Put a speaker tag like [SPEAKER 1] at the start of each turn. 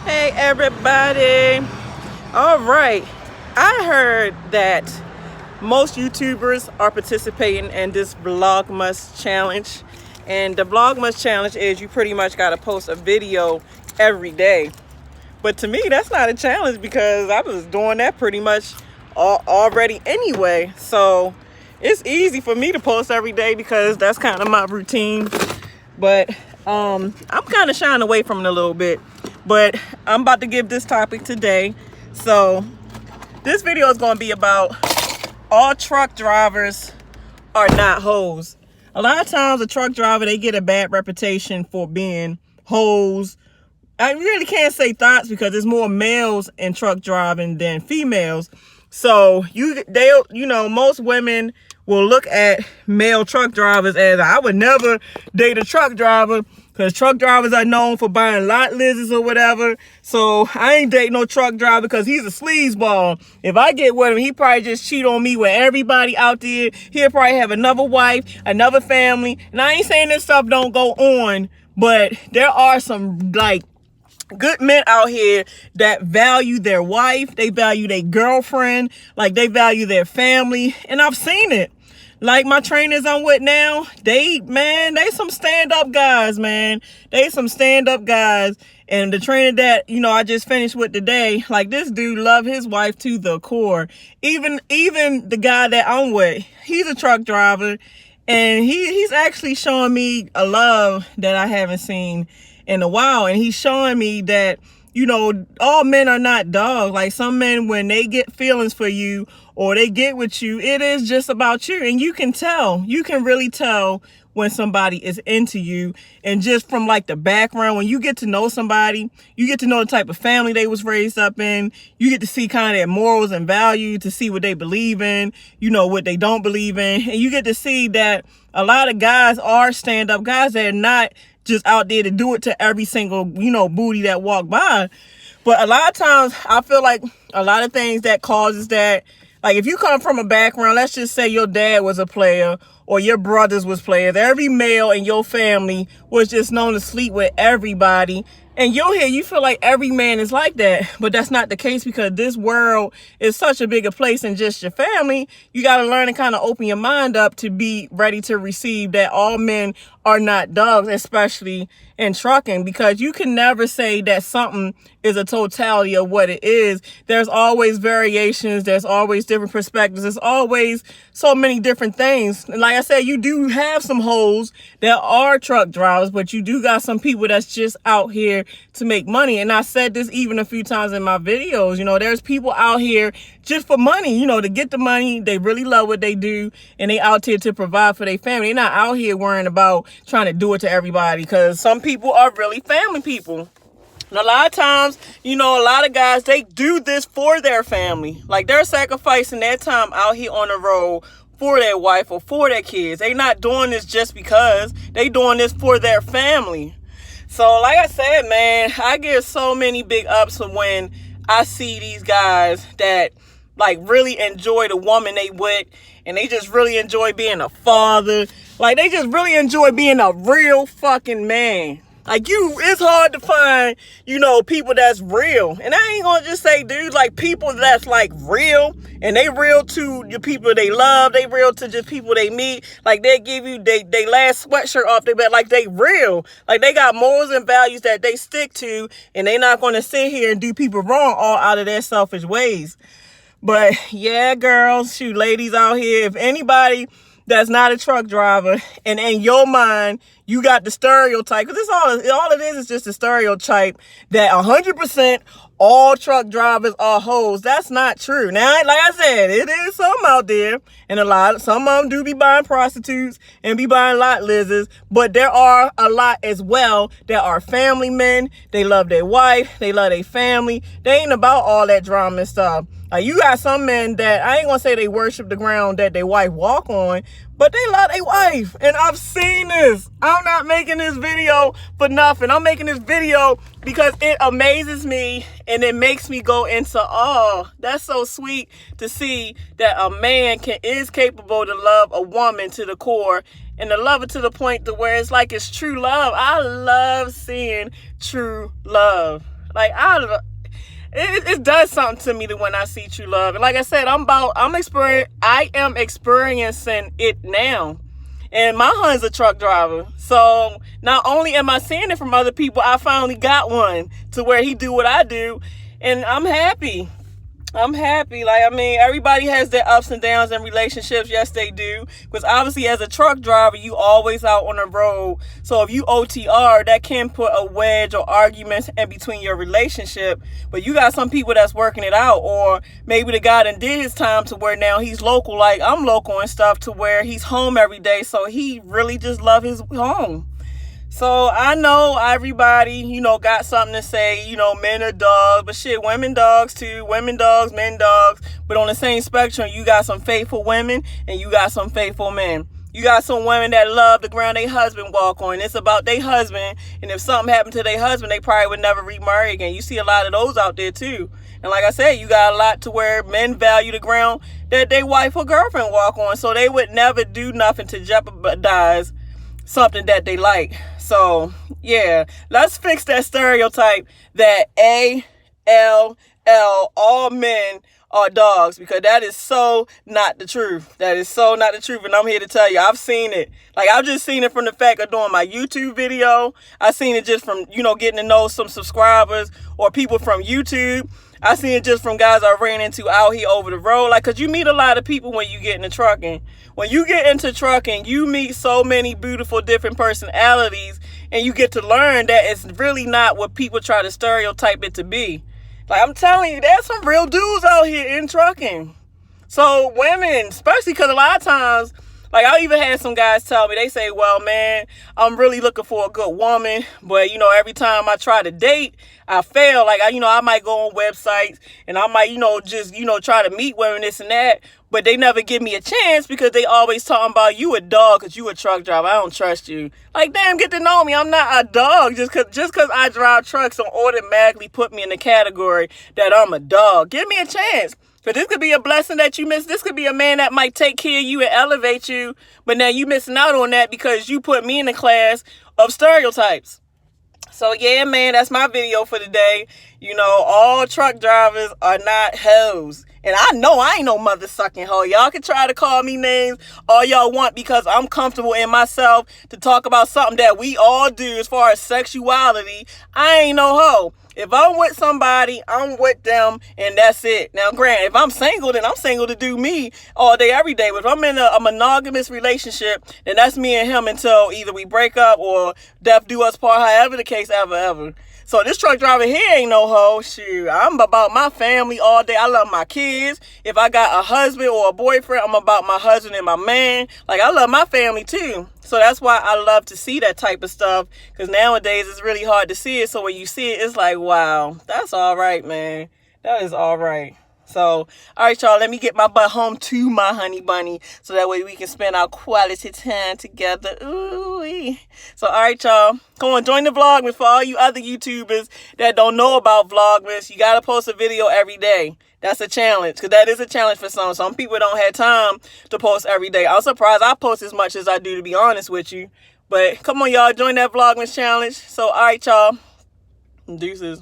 [SPEAKER 1] Hey everybody. All right. I heard that most YouTubers are participating in this Vlogmas challenge. And the Vlogmas challenge is you pretty much got to post a video every day. But to me, that's not a challenge because I was doing that pretty much already anyway. So it's easy for me to post every day because that's kind of my routine. But I'm kind of shying away from it a little bit. But I'm about to give this topic today. So this video is going to be about all truck drivers are not hoes. A lot of times a truck driver, they get a bad reputation for being hoes. I really can't say thoughts because there's more males in truck driving than females. So most women will look at male truck drivers as, I would never date a truck driver because truck drivers are known for buying lot lizards or whatever. So I ain't dating no truck driver because he's a sleazeball. If I get with him, he probably just cheat on me with everybody out there. He'll probably have another wife, another family. And I ain't saying this stuff don't go on, but there are some good men out here that value their wife, they value their girlfriend, like they value their family, and I've seen it. Like my trainers I'm with now, they some stand-up guys, man. They some stand-up guys. And the trainer that, I just finished with today, like this dude love his wife to the core. Even the guy that I'm with, he's a truck driver, and he's actually showing me a love that I haven't seen in a while. And he's showing me that, all men are not dogs. Like some men, when they get feelings for you or they get with you, it is just about you. And you can really tell when somebody is into you. And just from like the background, when you get to know somebody, you get to know the type of family they was raised up in. You get to see kind of their morals and values, to see what they believe in, what they don't believe in. And you get to see that a lot of guys are stand-up guys that are not just out there to do it to every single, booty that walk by. But a lot of times I feel like a lot of things that causes that, like if you come from a background, let's just say your dad was a player or your brothers was players, every male in your family was just known to sleep with everybody. And you feel like every man is like that, but that's not the case because this world is such a bigger place than just your family. You got to learn and kind of open your mind up to be ready to receive that all men are not dogs, especially in trucking, because you can never say that something is a totality of what it is. There's always variations. There's always different perspectives. There's always so many different things. And like I said, you do have some hoes that are truck drivers, but you do got some people that's just out here to make money. And I said this even a few times in my videos, there's people out here just for money, to get the money. They really love what they do and they out here to provide for their family. They're not out here worrying about trying to do it to everybody, because some people are really family people. And a lot of times, a lot of guys, they do this for their family. Like they're sacrificing their time out here on the road for their wife or for their kids. They not doing this just because. They doing this for their family. So like I said, man, I get so many big ups when I see these guys that like really enjoy the woman they with, and they just really enjoy being a father. Like they just really enjoy being a real fucking man. Like it's hard to find, people that's real. And I ain't gonna just say, dude, like people that's like real, and they real to the people they love, they real to just people they meet. Like they give you they last sweatshirt off their back, like they real. Like they got morals and values that they stick to, and they not gonna sit here and do people wrong all out of their selfish ways. But yeah, girls, shoot, ladies out here, if anybody that's not a truck driver, and in your mind you got the stereotype, because all it is just a stereotype that 100% all truck drivers are hoes. That's not true. Now, like I said, it is some out there, and some of them do be buying prostitutes and be buying lot lizards, but there are a lot as well that are family men. They love their wife, they love their family. They ain't about all that drama and stuff. You got some men that, I ain't gonna say they worship the ground that their wife walk on, but they love their wife. And I've seen this. I'm not making this video for nothing. I'm making this video because it amazes me and it makes me go into awe. That's so sweet to see that a man is capable to love a woman to the core, and to love it to the point to where it's like it's true love. I love seeing true love. Like, it does something to me when I see true love. And like I said, I am experiencing it now. And my husband's a truck driver. So not only am I seeing it from other people, I finally got one to where he do what I do. And I'm happy. Like, I mean, everybody has their ups and downs in relationships. Yes, they do. Because obviously, as a truck driver, you always out on the road. So if you OTR, that can put a wedge or arguments in between your relationship. But you got some people that's working it out. Or maybe the guy done did his time to where now he's local, like I'm local and stuff, to where he's home every day. So he really just love his home. So I know everybody, got something to say, men are dogs, but shit, women dogs too, women dogs, men dogs. But on the same spectrum, you got some faithful women and you got some faithful men. You got some women that love the ground their husband walk on. It's about their husband. And if something happened to their husband, they probably would never remarry again. You see a lot of those out there too. And like I said, you got a lot to where men value the ground that their wife or girlfriend walk on. So they would never do nothing to jeopardize something that they like. So yeah, let's fix that stereotype that all men are dogs, because that is so not the truth. That is so not the truth. And I'm here to tell you, I've seen it. Like, I've just seen it from the fact of doing my YouTube video. I've seen it just from, getting to know some subscribers or people from YouTube. I seen it just from guys I ran into out here over the road. Like, because you meet a lot of people when you get into trucking. When you get into trucking, you meet so many beautiful different personalities, and you get to learn that it's really not what people try to stereotype it to be. Like, I'm telling you, there's some real dudes out here in trucking. So women, especially because a lot of times, like, I even had some guys tell me, they say, well, man, I'm really looking for a good woman. But, every time I try to date, I fail. Like, I might go on websites and I might, just, try to meet women, this and that. But they never give me a chance because they always talking about, you a dog because you a truck driver. I don't trust you. Like, damn, get to know me. I'm not a dog just because I drive trucks don't automatically put me in the category that I'm a dog. Give me a chance. But this could be a blessing that you miss. This could be a man that might take care of you and elevate you. But now you missing out on that because you put me in the class of stereotypes. So yeah, man, that's my video for today. All truck drivers are not hoes. And I know I ain't no mother sucking hoe. Y'all can try to call me names all y'all want because I'm comfortable in myself to talk about something that we all do as far as sexuality. I ain't no hoe. If I'm with somebody, I'm with them, and that's it. Now, granted, if I'm single, then I'm single to do me all day, every day. But if I'm in a monogamous relationship, then that's me and him until either we break up or death do us part, however the case ever. So this truck driver here ain't no hoe. Shoot, I'm about my family all day. I love my kids. If I got a husband or a boyfriend, I'm about my husband and my man. Like, I love my family too. So that's why I love to see that type of stuff, because nowadays it's really hard to see it. So when you see it, it's like, wow, that's all right, man. That is all right. So, all right, y'all, let me get my butt home to my honey bunny so that way we can spend our quality time together. Ooh-wee. So, all right, y'all, come on, join the Vlogmas. For all you other YouTubers that don't know about Vlogmas, you got to post a video every day. That's a challenge, because that is a challenge for some. Some people don't have time to post every day. I'm surprised I post as much as I do, to be honest with you. But come on, y'all, join that Vlogmas challenge. So, all right, y'all, deuces.